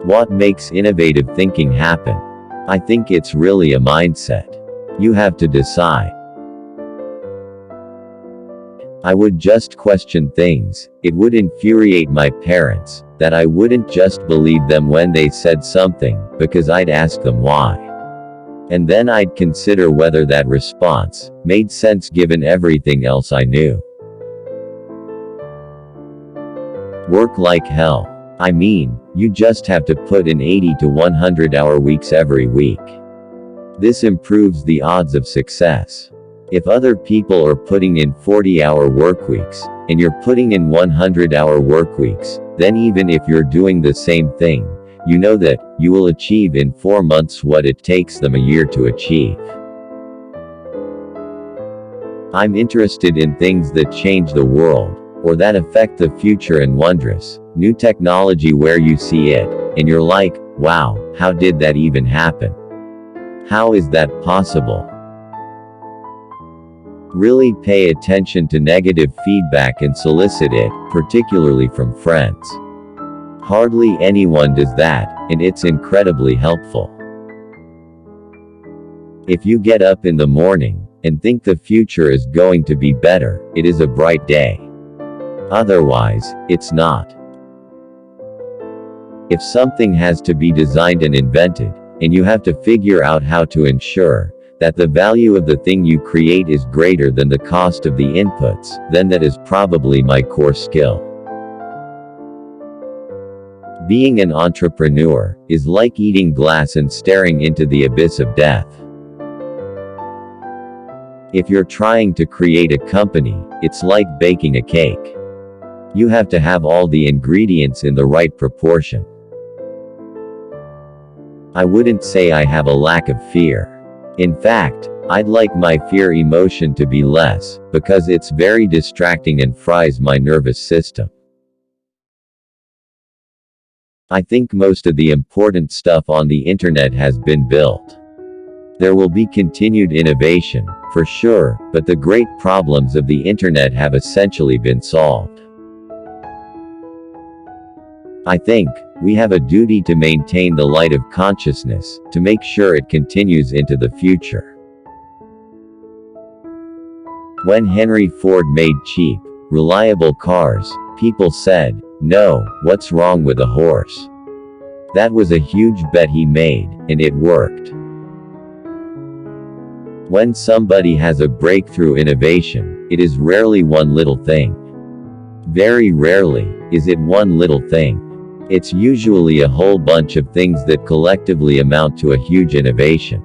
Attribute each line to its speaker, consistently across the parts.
Speaker 1: What makes innovative thinking happen? I think it's really a mindset. You have to decide. I would just question things. It would infuriate my parents, that I wouldn't just believe them when they said something, because I'd ask them why. And then I'd consider whether that response made sense given everything else I knew. Work like hell. I mean, you just have to put in 80 to 100-hour weeks every week. This improves the odds of success. If other people are putting in 40-hour work weeks, and you're putting in 100-hour work weeks, then even if you're doing the same thing, you know that you will achieve in 4 months what it takes them a year to achieve. I'm interested in things that change the world, or that affect the future, and wondrous, new technology where you see it, and you're like, wow, how did that even happen? How is that possible? Really pay attention to negative feedback and solicit it, particularly from friends. Hardly anyone does that, and it's incredibly helpful. If you get up in the morning, and think the future is going to be better, it is a bright day. Otherwise, it's not. If something has to be designed and invented, and you have to figure out how to ensure that the value of the thing you create is greater than the cost of the inputs, then that is probably my core skill. Being an entrepreneur is like eating glass and staring into the abyss of death. If you're trying to create a company, it's like baking a cake. You have to have all the ingredients in the right proportion. I wouldn't say I have a lack of fear. In fact, I'd like my fear emotion to be less, because it's very distracting and fries my nervous system. I think most of the important stuff on the internet has been built. There will be continued innovation, for sure, but the great problems of the internet have essentially been solved. I think we have a duty to maintain the light of consciousness, to make sure it continues into the future. When Henry Ford made cheap, reliable cars, people said, "No, what's wrong with a horse?" That was a huge bet he made, and it worked. When somebody has a breakthrough innovation, it is rarely one little thing. Very rarely is it one little thing. It's usually a whole bunch of things that collectively amount to a huge innovation.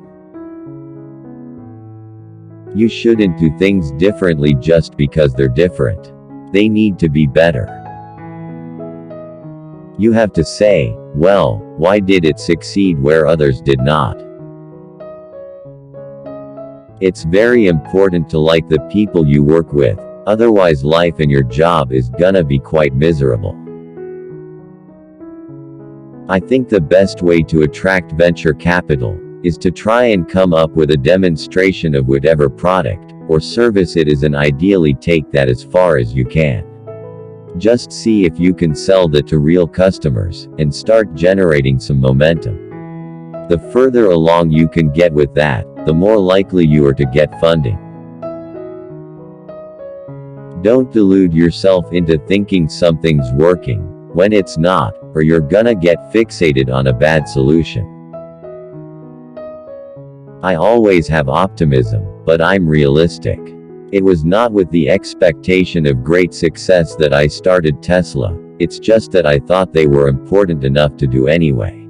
Speaker 1: You shouldn't do things differently just because they're different. They need to be better. You have to say, well, why did it succeed where others did not? It's very important to like the people you work with, otherwise life and your job is gonna be quite miserable. I think the best way to attract venture capital is to try and come up with a demonstration of whatever product or service it is, and ideally take that as far as you can. Just see if you can sell that to real customers, and start generating some momentum. The further along you can get with that, the more likely you are to get funding. Don't delude yourself into thinking something's working when it's not, or you're gonna get fixated on a bad solution. I always have optimism, but I'm realistic. It was not with the expectation of great success that I started Tesla, it's just that I thought they were important enough to do anyway.